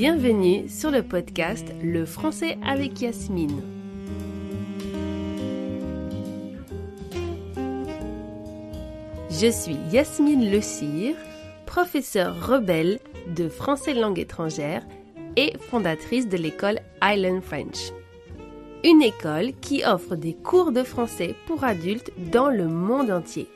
Bienvenue sur le podcast Le français avec Yasmine. Je suis Yasmine Le Cire, professeure rebelle de français langue étrangère et fondatrice de l'école Island French. Une école qui offre des cours de français pour adultes dans le monde entier.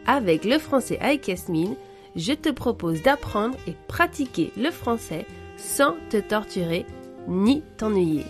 Avec Le français avec Yasmine, je te propose d'apprendre et pratiquer le français sans te torturer ni t'ennuyer.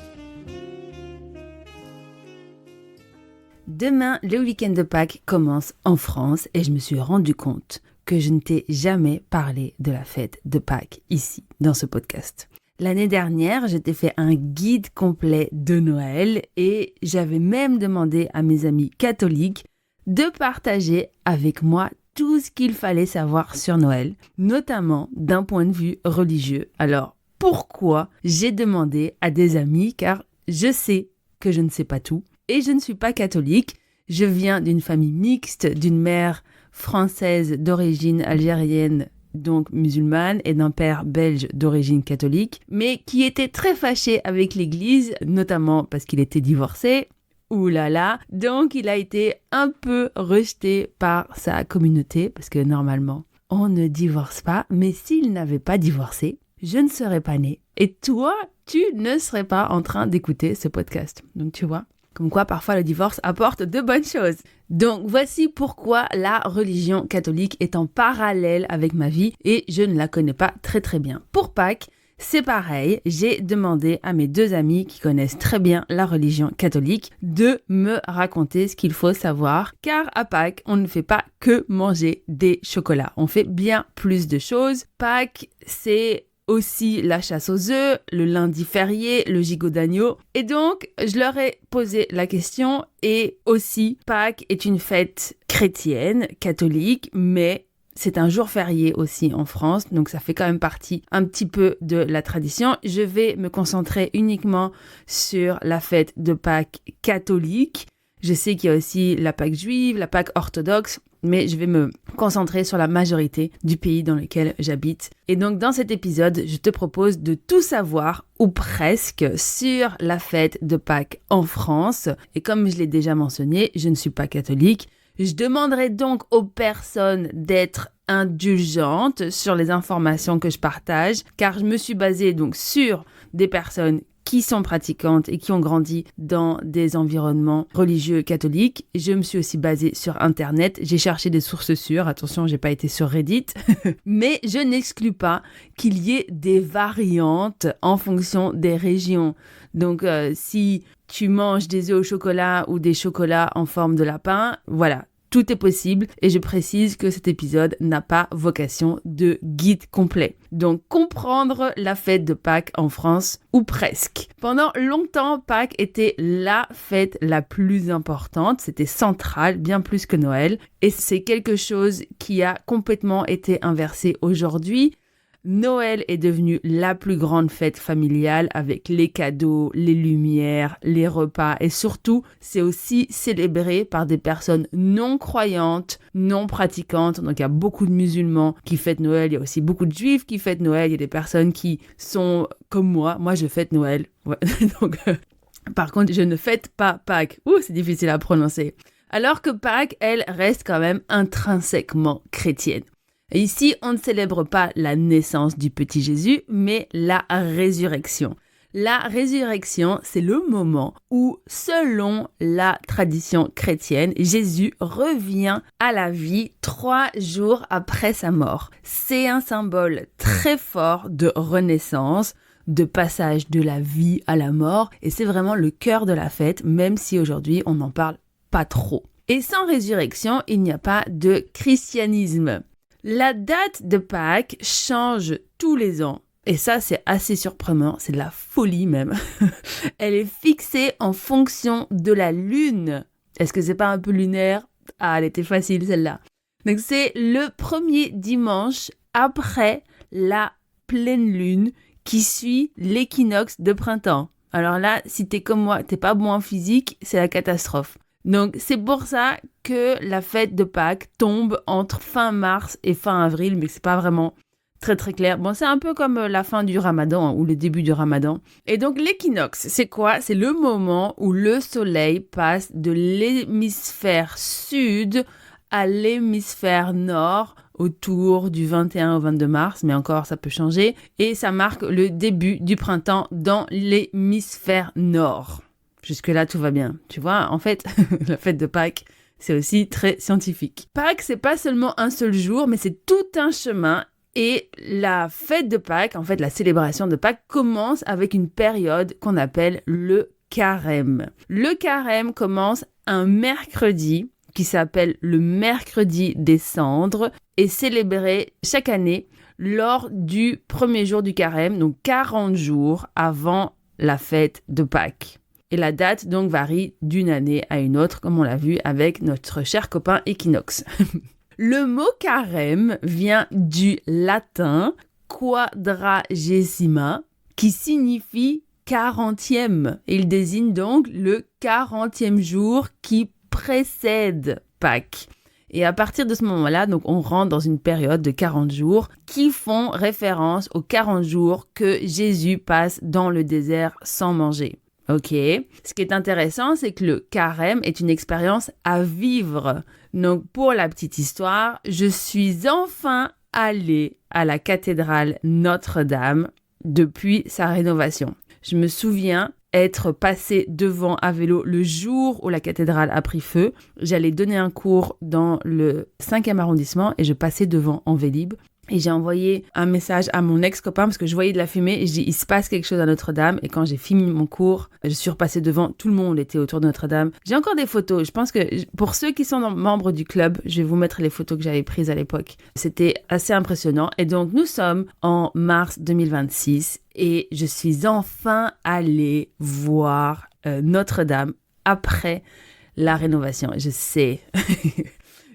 Demain, le week-end de Pâques commence en France et je me suis rendu compte que je ne t'ai jamais parlé de la fête de Pâques ici, dans ce podcast. L'année dernière, je t'ai fait un guide complet de Noël et j'avais même demandé à mes amis catholiques de partager avec moi tout ce qu'il fallait savoir sur Noël, notamment d'un point de vue religieux. Alors, pourquoi j'ai demandé à des amis? Car je sais que je ne sais pas tout et je ne suis pas catholique. Je viens d'une famille mixte, d'une mère française d'origine algérienne, donc musulmane, et d'un père belge d'origine catholique, mais qui était très fâché avec l'Église, notamment parce qu'il était divorcé. Ouh là là, donc il a été un peu rejeté par sa communauté, parce que normalement, on ne divorce pas, mais s'il n'avait pas divorcé, je ne serais pas née. Et toi, tu ne serais pas en train d'écouter ce podcast. Donc tu vois, comme quoi parfois le divorce apporte de bonnes choses. Donc voici pourquoi la religion catholique est en parallèle avec ma vie et je ne la connais pas très très bien. Pour Pâques, c'est pareil, j'ai demandé à mes deux amis qui connaissent très bien la religion catholique de me raconter ce qu'il faut savoir, car à Pâques, on ne fait pas que manger des chocolats, on fait bien plus de choses. Pâques, c'est aussi la chasse aux œufs, le lundi férié, le gigot d'agneau. Et donc, je leur ai posé la question et aussi, Pâques est une fête chrétienne, catholique, mais c'est un jour férié aussi en France, donc ça fait quand même partie un petit peu de la tradition. Je vais me concentrer uniquement sur la fête de Pâques catholique. Je sais qu'il y a aussi la Pâques juive, la Pâques orthodoxe, mais je vais me concentrer sur la majorité du pays dans lequel j'habite. Et donc dans cet épisode, je te propose de tout savoir, ou presque, sur la fête de Pâques en France. Et comme je l'ai déjà mentionné, je ne suis pas catholique. Je demanderai donc aux personnes d'être indulgentes sur les informations que je partage, car je me suis basée donc sur des personnes qui sont pratiquantes et qui ont grandi dans des environnements religieux catholiques. Je me suis aussi basée sur Internet. J'ai cherché des sources sûres. Attention, j'ai pas été sur Reddit. Mais je n'exclus pas qu'il y ait des variantes en fonction des régions. Donc, si tu manges des œufs au chocolat ou des chocolats en forme de lapin, voilà. Tout est possible et je précise que cet épisode n'a pas vocation de guide complet. Donc, comprendre la fête de Pâques en France, ou presque. Pendant longtemps, Pâques était la fête la plus importante. C'était central, bien plus que Noël. Et c'est quelque chose qui a complètement été inversé aujourd'hui. Noël est devenu la plus grande fête familiale avec les cadeaux, les lumières, les repas et surtout, c'est aussi célébré par des personnes non croyantes, non pratiquantes. Donc, il y a beaucoup de musulmans qui fêtent Noël, il y a aussi beaucoup de juifs qui fêtent Noël, il y a des personnes qui sont comme moi. Moi, je fête Noël. Ouais. Donc, par contre, je ne fête pas Pâques. C'est difficile à prononcer. Alors que Pâques, elle, reste quand même intrinsèquement chrétienne. Et ici, on ne célèbre pas la naissance du petit Jésus, mais la résurrection. La résurrection, c'est le moment où, selon la tradition chrétienne, Jésus revient à la vie 3 jours après sa mort. C'est un symbole très fort de renaissance, de passage de la vie à la mort, et c'est vraiment le cœur de la fête, même si aujourd'hui, on n'en parle pas trop. Et sans résurrection, il n'y a pas de christianisme. La date de Pâques change tous les ans. Et ça, c'est assez surprenant. C'est de la folie même. Elle est fixée en fonction de la lune. Est-ce que c'est pas un peu lunaire? Elle était facile celle-là. Donc c'est le premier dimanche après la pleine lune qui suit l'équinoxe de printemps. Alors là, si t'es comme moi, t'es pas bon en physique, c'est la catastrophe. Donc, c'est pour ça que la fête de Pâques tombe entre fin mars et fin avril, mais c'est pas vraiment très très clair. Bon, c'est un peu comme la fin du Ramadan ou le début du Ramadan. Et donc l'équinoxe, c'est quoi? C'est le moment où le soleil passe de l'hémisphère sud à l'hémisphère nord autour du 21 au 22 mars, mais encore ça peut changer. Et ça marque le début du printemps dans l'hémisphère nord. Jusque-là, tout va bien. Tu vois, en fait, la fête de Pâques, c'est aussi très scientifique. Pâques, c'est pas seulement un seul jour, mais c'est tout un chemin. Et la fête de Pâques, en fait, la célébration de Pâques commence avec une période qu'on appelle le carême. Le carême commence un mercredi qui s'appelle le mercredi des cendres et célébré chaque année lors du premier jour du carême, donc 40 jours avant la fête de Pâques. Et la date donc varie d'une année à une autre, comme on l'a vu avec notre cher copain équinoxe. Le mot carême vient du latin quadragesima, qui signifie 40e. Il désigne donc le 40e jour qui précède Pâques. Et à partir de ce moment-là, donc on rentre dans une période de 40 jours qui font référence aux 40 jours que Jésus passe dans le désert sans manger. Ok. Ce qui est intéressant, c'est que le carême est une expérience à vivre. Donc, pour la petite histoire, je suis enfin allée à la cathédrale Notre-Dame depuis sa rénovation. Je me souviens être passée devant à vélo le jour où la cathédrale a pris feu. J'allais donner un cours dans le 5e arrondissement et je passais devant en Vélib. Et j'ai envoyé un message à mon ex-copain parce que je voyais de la fumée et je dis il se passe quelque chose à Notre-Dame. Et quand j'ai fini mon cours, je suis repassée devant, tout le monde était autour de Notre-Dame. J'ai encore des photos, je pense que pour ceux qui sont membres du club, je vais vous mettre les photos que j'avais prises à l'époque. C'était assez impressionnant. Et donc nous sommes en mars 2026 et je suis enfin allée voir Notre-Dame après la rénovation. Je sais...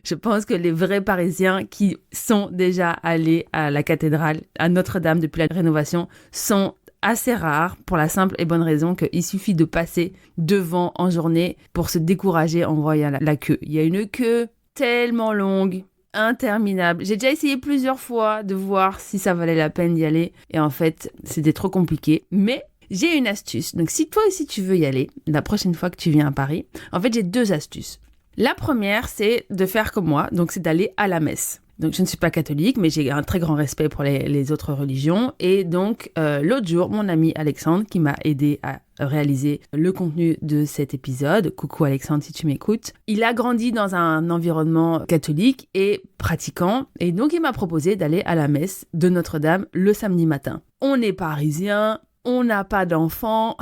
Je pense que les vrais Parisiens qui sont déjà allés à la cathédrale, à Notre-Dame depuis la rénovation, sont assez rares pour la simple et bonne raison qu'il suffit de passer devant en journée pour se décourager en voyant la queue. Il y a une queue tellement longue, interminable. J'ai déjà essayé plusieurs fois de voir si ça valait la peine d'y aller et en fait, c'était trop compliqué. Mais j'ai une astuce. Donc si toi aussi tu veux y aller, la prochaine fois que tu viens à Paris, en fait j'ai 2 astuces. La première, c'est de faire comme moi, donc c'est d'aller à la messe. Donc je ne suis pas catholique, mais j'ai un très grand respect pour les autres religions. Et donc l'autre jour, mon ami Alexandre, qui m'a aidé à réaliser le contenu de cet épisode, coucou Alexandre si tu m'écoutes, il a grandi dans un environnement catholique et pratiquant. Et donc il m'a proposé d'aller à la messe de Notre-Dame le samedi matin. On est parisiens, on n'a pas d'enfants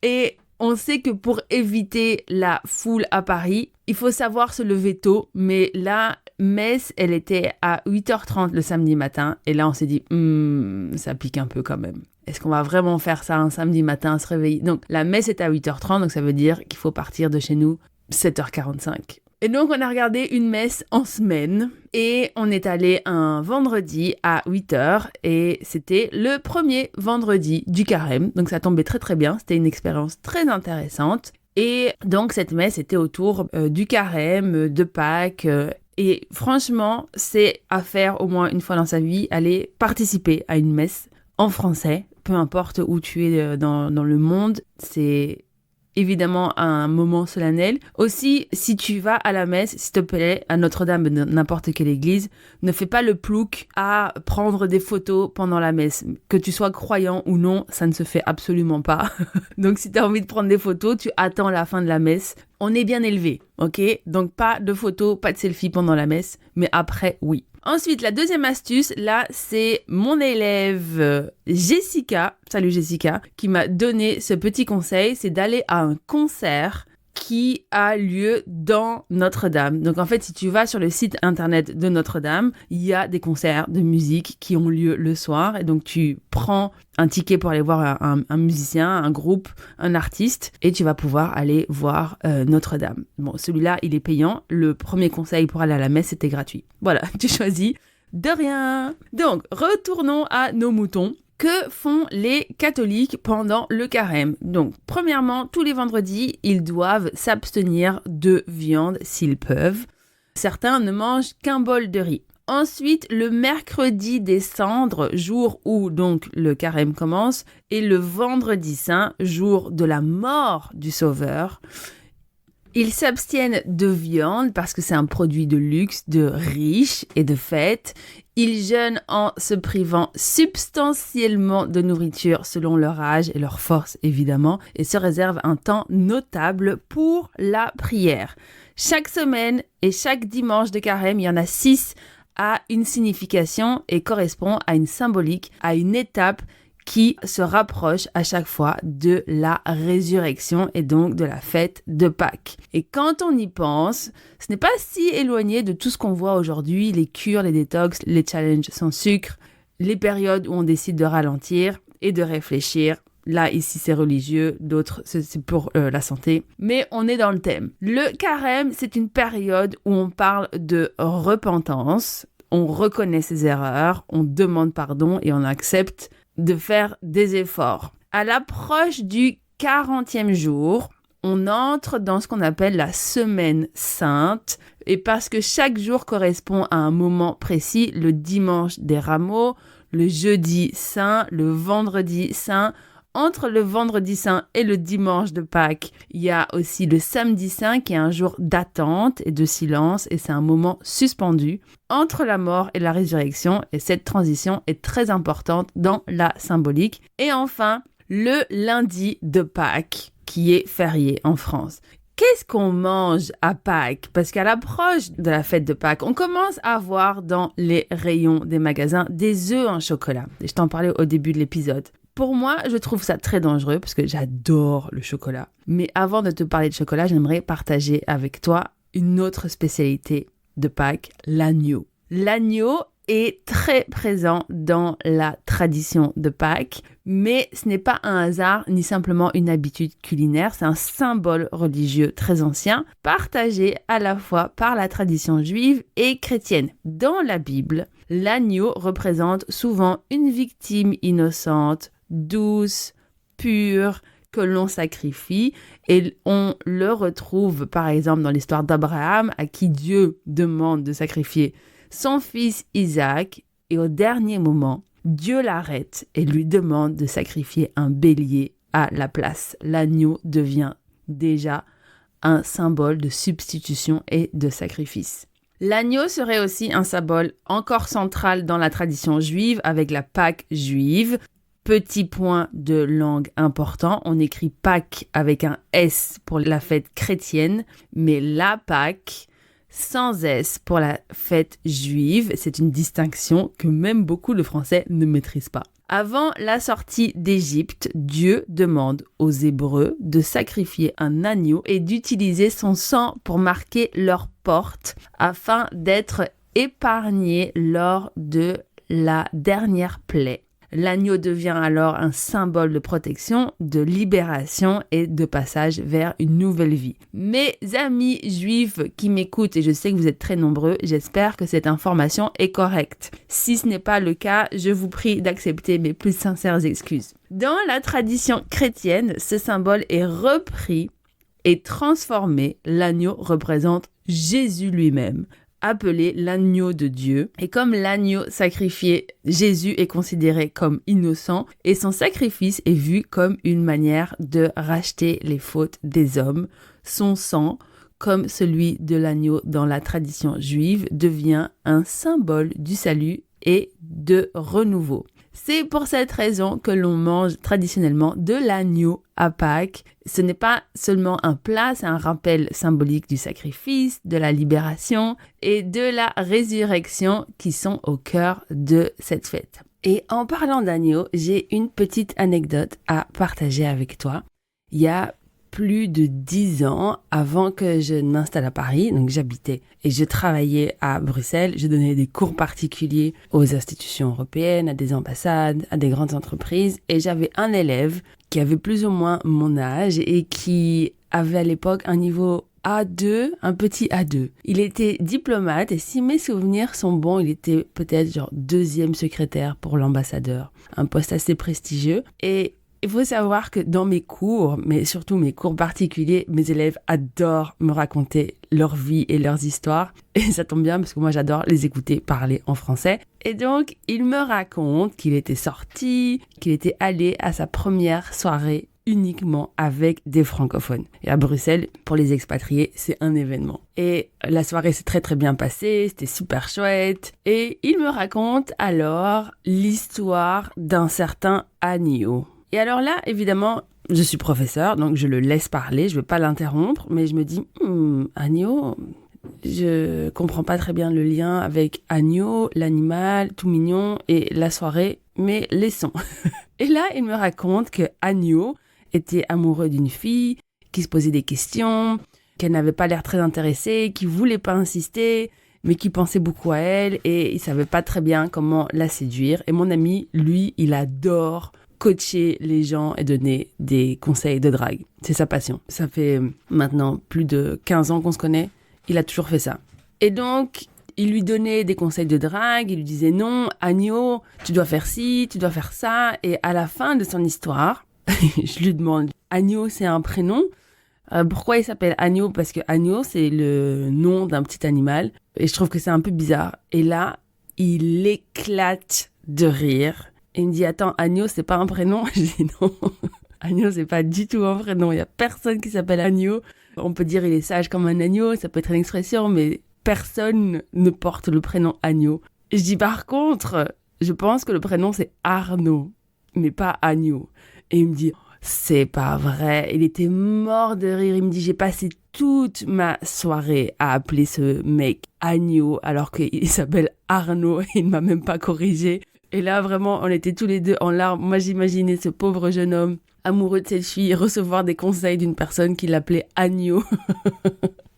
et... On sait que pour éviter la foule à Paris, il faut savoir se lever tôt, mais la messe, elle était à 8h30 le samedi matin, et là on s'est dit, ça pique un peu quand même. Est-ce qu'on va vraiment faire ça un samedi matin, se réveiller? Donc la messe est à 8h30, donc ça veut dire qu'il faut partir de chez nous 7h45. Et donc, on a regardé une messe en semaine et on est allé un vendredi à 8h et c'était le premier vendredi du carême. Donc, ça tombait très très bien. C'était une expérience très intéressante. Et donc, cette messe était autour du carême, de Pâques. Et franchement, c'est à faire au moins une fois dans sa vie, aller participer à une messe en français. Peu importe où tu es dans le monde, c'est... évidemment un moment solennel. Aussi, si tu vas à la messe, s'il te plaît, à Notre-Dame, n'importe quelle église, ne fais pas le plouc à prendre des photos pendant la messe. Que tu sois croyant ou non, ça ne se fait absolument pas. Donc, si tu as envie de prendre des photos, tu attends la fin de la messe. On est bien élevé, ok? Donc, pas de photos, pas de selfie pendant la messe, mais après, oui. Ensuite, la deuxième astuce, là, c'est mon élève Jessica, salut Jessica, qui m'a donné ce petit conseil, c'est d'aller à un concert qui a lieu dans Notre-Dame. Donc en fait, si tu vas sur le site internet de Notre-Dame, il y a des concerts de musique qui ont lieu le soir. Et donc tu prends un ticket pour aller voir un musicien, un groupe, un artiste, et tu vas pouvoir aller voir Notre-Dame. Bon, celui-là, il est payant. Le premier conseil pour aller à la messe, c'était gratuit. Voilà, tu choisis. De rien. Donc, retournons à nos moutons. Que font les catholiques pendant le carême? Donc, premièrement, tous les vendredis, ils doivent s'abstenir de viande s'ils peuvent. Certains ne mangent qu'un bol de riz. Ensuite, le mercredi des cendres, jour où donc le carême commence, et le vendredi saint, jour de la mort du Sauveur. Ils s'abstiennent de viande parce que c'est un produit de luxe, de riche et de fête. Ils jeûnent en se privant substantiellement de nourriture selon leur âge et leur force évidemment et se réservent un temps notable pour la prière. Chaque semaine et chaque dimanche de carême, il y en a 6 a une signification et correspond à une symbolique, à une étape qui se rapproche à chaque fois de la résurrection et donc de la fête de Pâques. Et quand on y pense, ce n'est pas si éloigné de tout ce qu'on voit aujourd'hui, les cures, les détox, les challenges sans sucre, les périodes où on décide de ralentir et de réfléchir. Là, ici, c'est religieux, d'autres, c'est pour la santé. Mais on est dans le thème. Le carême, c'est une période où on parle de repentance, on reconnaît ses erreurs, on demande pardon et on accepte de faire des efforts. À l'approche du 40e jour, on entre dans ce qu'on appelle la semaine sainte. Et parce que chaque jour correspond à un moment précis, le dimanche des rameaux, le jeudi saint, le vendredi saint. Entre le vendredi saint et le dimanche de Pâques, il y a aussi le samedi saint qui est un jour d'attente et de silence et c'est un moment suspendu entre la mort et la résurrection et cette transition est très importante dans la symbolique. Et enfin, le lundi de Pâques qui est férié en France. Qu'est-ce qu'on mange à Pâques? Parce qu'à l'approche de la fête de Pâques, on commence à voir dans les rayons des magasins des œufs en chocolat. Et je t'en parlais au début de l'épisode. Pour moi, je trouve ça très dangereux parce que j'adore le chocolat. Mais avant de te parler de chocolat, j'aimerais partager avec toi une autre spécialité de Pâques, l'agneau. L'agneau est très présent dans la tradition de Pâques, mais ce n'est pas un hasard ni simplement une habitude culinaire, c'est un symbole religieux très ancien, partagé à la fois par la tradition juive et chrétienne. Dans la Bible, l'agneau représente souvent une victime innocente, douce, pure, que l'on sacrifie et on le retrouve par exemple dans l'histoire d'Abraham à qui Dieu demande de sacrifier son fils Isaac et au dernier moment, Dieu l'arrête et lui demande de sacrifier un bélier à la place. L'agneau devient déjà un symbole de substitution et de sacrifice. L'agneau serait aussi un symbole encore central dans la tradition juive avec la Pâque juive. Petit point de langue important, on écrit Pâques avec un S pour la fête chrétienne, mais la Pâque sans S pour la fête juive. C'est une distinction que même beaucoup de Français ne maîtrisent pas. Avant la sortie d'Égypte, Dieu demande aux Hébreux de sacrifier un agneau et d'utiliser son sang pour marquer leur porte afin d'être épargnés lors de la dernière plaie. L'agneau devient alors un symbole de protection, de libération et de passage vers une nouvelle vie. Mes amis juifs qui m'écoutent, et je sais que vous êtes très nombreux, j'espère que cette information est correcte. Si ce n'est pas le cas, je vous prie d'accepter mes plus sincères excuses. Dans la tradition chrétienne, ce symbole est repris et transformé. L'agneau représente Jésus lui-même, appelé l'agneau de Dieu. Et comme l'agneau sacrifié, Jésus est considéré comme innocent et son sacrifice est vu comme une manière de racheter les fautes des hommes. Son sang, comme celui de l'agneau dans la tradition juive, devient un symbole du salut et de renouveau. C'est pour cette raison que l'on mange traditionnellement de l'agneau à Pâques. Ce n'est pas seulement un plat, c'est un rappel symbolique du sacrifice, de la libération et de la résurrection qui sont au cœur de cette fête. Et en parlant d'agneau, j'ai une petite anecdote à partager avec toi. Il y a plus de 10 ans avant que je ne m'installe à Paris, donc j'habitais et je travaillais à Bruxelles, je donnais des cours particuliers aux institutions européennes, à des ambassades, à des grandes entreprises et j'avais un élève qui avait plus ou moins mon âge et qui avait à l'époque un niveau A2, un petit A2. Il était diplomate et si mes souvenirs sont bons, il était peut-être genre 2e secrétaire pour l'ambassadeur, un poste assez prestigieux et il faut savoir que dans mes cours, mais surtout mes cours particuliers, mes élèves adorent me raconter leur vie et leurs histoires. Et ça tombe bien parce que moi, j'adore les écouter parler en français. Et donc, il me raconte qu'il était sorti, qu'il était allé à sa première soirée uniquement avec des francophones. Et à Bruxelles, pour les expatriés, c'est un événement. Et la soirée s'est très très bien passée, c'était super chouette. Et il me raconte alors l'histoire d'un certain Agnew. Et alors là, évidemment, je suis professeur, donc je le laisse parler, je ne veux pas l'interrompre, mais je me dis, Agnew, je comprends pas très bien le lien avec Agnew, l'animal, tout mignon, et la soirée, mais laissons. Et là, il me raconte que Agnew était amoureux d'une fille, qui se posait des questions, qu'elle n'avait pas l'air très intéressée, qui voulait pas insister, mais qui pensait beaucoup à elle, et il savait pas très bien comment la séduire. Et mon ami, lui, il adore coacher les gens et donner des conseils de drague. C'est sa passion. Ça fait maintenant plus de 15 ans qu'on se connaît. Il a toujours fait ça. Et donc, il lui donnait des conseils de drague. Il lui disait non, Agnew, tu dois faire ci, tu dois faire ça. Et à la fin de son histoire, je lui demande, Agnew, c'est un prénom. Pourquoi il s'appelle Agnew? Parce que Agnew, c'est le nom d'un petit animal. Et je trouve que c'est un peu bizarre. Et là, il éclate de rire. Et il me dit, attends, Agnew, c'est pas un prénom? Je dis non, Agnew, c'est pas du tout un prénom. Il y a personne qui s'appelle Agnew. On peut dire il est sage comme un agneau, ça peut être une expression, mais personne ne porte le prénom Agnew. Et je dis, par contre, je pense que le prénom c'est Arnaud, mais pas Agnew. Et il me dit, c'est pas vrai. Il était mort de rire. Il me dit, j'ai passé toute ma soirée à appeler ce mec Agnew, alors qu'il s'appelle Arnaud et il ne m'a même pas corrigé. Et là, vraiment, on était tous les deux en larmes. Moi, j'imaginais ce pauvre jeune homme, amoureux de cette fille, recevoir des conseils d'une personne qui l'appelait Agnew.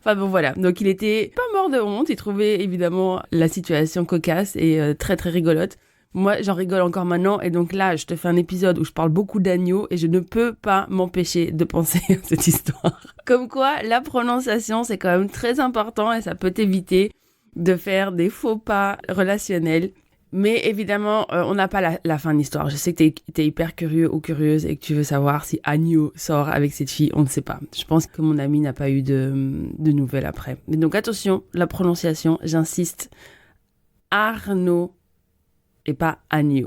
Enfin bon, voilà. Donc, il était pas mort de honte. Il trouvait évidemment la situation cocasse et très, très rigolote. Moi, j'en rigole encore maintenant. Et donc là, je te fais un épisode où je parle beaucoup d'Agnew et je ne peux pas m'empêcher de penser à cette histoire. Comme quoi, la prononciation, c'est quand même très important et ça peut t'éviter de faire des faux pas relationnels. Mais évidemment, on n'a pas la fin de l'histoire. Je sais que t'es hyper curieux ou curieuse et que tu veux savoir si Agnew sort avec cette fille. On ne sait pas. Je pense que mon ami n'a pas eu de nouvelles après. Mais donc attention, la prononciation, j'insiste. Arnaud et pas Agnew.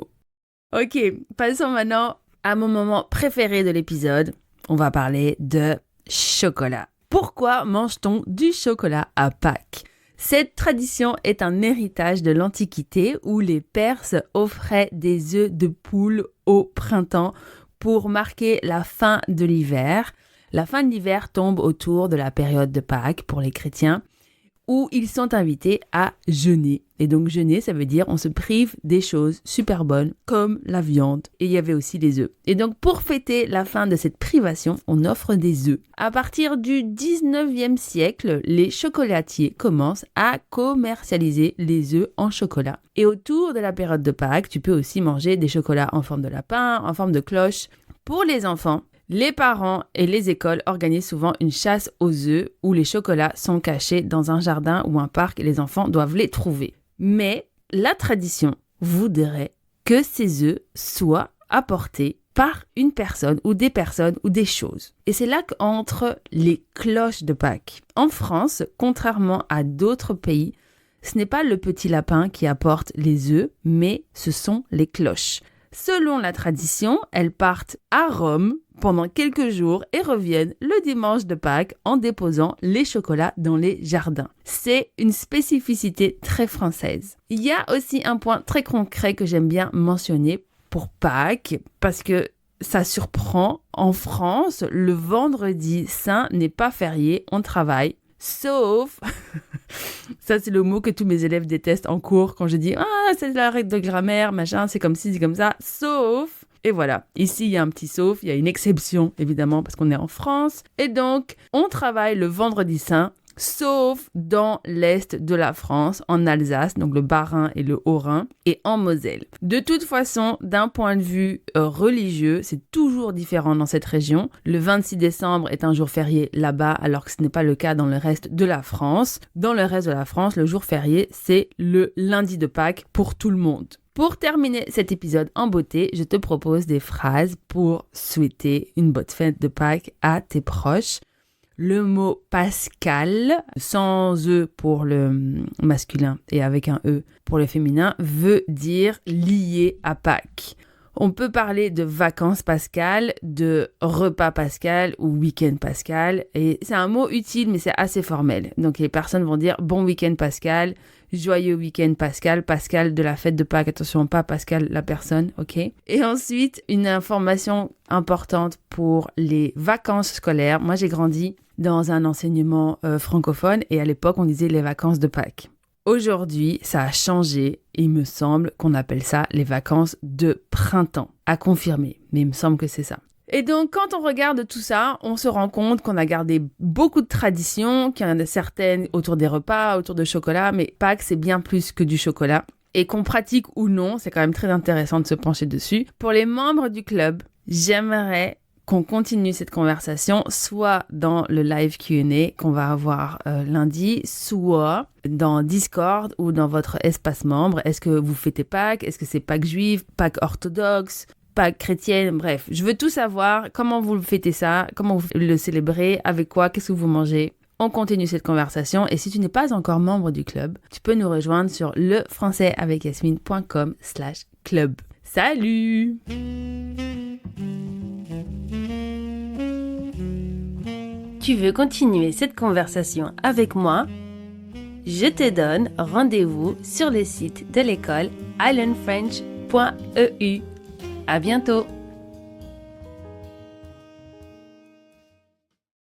Ok, passons maintenant à mon moment préféré de l'épisode. On va parler de chocolat. Pourquoi mange-t-on du chocolat à Pâques ? Cette tradition est un héritage de l'Antiquité où les Perses offraient des œufs de poule au printemps pour marquer la fin de l'hiver. La fin de l'hiver tombe autour de la période de Pâques pour les chrétiens où ils sont invités à jeûner. Et donc jeûner, ça veut dire on se prive des choses super bonnes comme la viande. Et il y avait aussi les œufs. Et donc pour fêter la fin de cette privation, on offre des œufs. À partir du 19e siècle, les chocolatiers commencent à commercialiser les œufs en chocolat. Et autour de la période de Pâques, tu peux aussi manger des chocolats en forme de lapin, en forme de cloche. Pour les enfants, les parents et les écoles organisent souvent une chasse aux œufs où les chocolats sont cachés dans un jardin ou un parc et les enfants doivent les trouver. Mais la tradition voudrait que ces œufs soient apportés par une personne ou des choses. Et c'est là qu'entrent les cloches de Pâques. En France, contrairement à d'autres pays, ce n'est pas le petit lapin qui apporte les œufs, mais ce sont les cloches. Selon la tradition, elles partent à Rome pendant quelques jours et reviennent le dimanche de Pâques en déposant les chocolats dans les jardins. C'est une spécificité très française. Il y a aussi un point très concret que j'aime bien mentionner pour Pâques parce que ça surprend. En France, le vendredi saint n'est pas férié, on travaille. Sauf, ça c'est le mot que tous mes élèves détestent en cours quand je dis « Ah, c'est la règle de grammaire, machin, c'est comme ci, c'est comme ça. » Sauf, et voilà, ici il y a un petit sauf, il y a une exception évidemment parce qu'on est en France. Et donc, on travaille le vendredi saint, sauf dans l'est de la France, en Alsace, donc le Bas-Rhin et le Haut-Rhin, et en Moselle. De toute façon, d'un point de vue religieux, c'est toujours différent dans cette région. Le 26 décembre est un jour férié là-bas, alors que ce n'est pas le cas dans le reste de la France. Dans le reste de la France, le jour férié, c'est le lundi de Pâques pour tout le monde. Pour terminer cet épisode en beauté, je te propose des phrases pour souhaiter une bonne fête de Pâques à tes proches. Le mot Pascal, sans E pour le masculin et avec un E pour le féminin, veut dire lié à Pâques. On peut parler de vacances pascales, de repas pascal ou week-end pascal. Et c'est un mot utile, mais c'est assez formel. Donc les personnes vont dire bon week-end pascal, joyeux week-end pascal, Pascal de la fête de Pâques. Attention, pas Pascal la personne, ok? Et ensuite, une information importante pour les vacances scolaires. Moi, j'ai grandi dans un enseignement francophone et à l'époque, on disait les vacances de Pâques. Aujourd'hui, ça a changé. Il me semble qu'on appelle ça les vacances de printemps. À confirmer, mais il me semble que c'est ça. Et donc, quand on regarde tout ça, on se rend compte qu'on a gardé beaucoup de traditions, qu'il y en a certaines autour des repas, autour de chocolat, mais Pâques, c'est bien plus que du chocolat. Et qu'on pratique ou non, c'est quand même très intéressant de se pencher dessus. Pour les membres du club, j'aimerais qu'on continue cette conversation, soit dans le live Q&A qu'on va avoir lundi, soit dans Discord ou dans votre espace membre. Est-ce que vous fêtez Pâques? Est-ce que c'est Pâques juive, Pâques orthodoxe, Pâques chrétienne? Bref, je veux tout savoir. Comment vous fêtez ça? Comment vous le célébrez? Avec quoi? Qu'est-ce que vous mangez? On continue cette conversation et si tu n'es pas encore membre du club, tu peux nous rejoindre sur lefrançaisavecYasmine.com/club. Salut! Tu veux continuer cette conversation avec moi? Je te donne rendez-vous sur le site de l'école ilearnfrench.eu. À bientôt!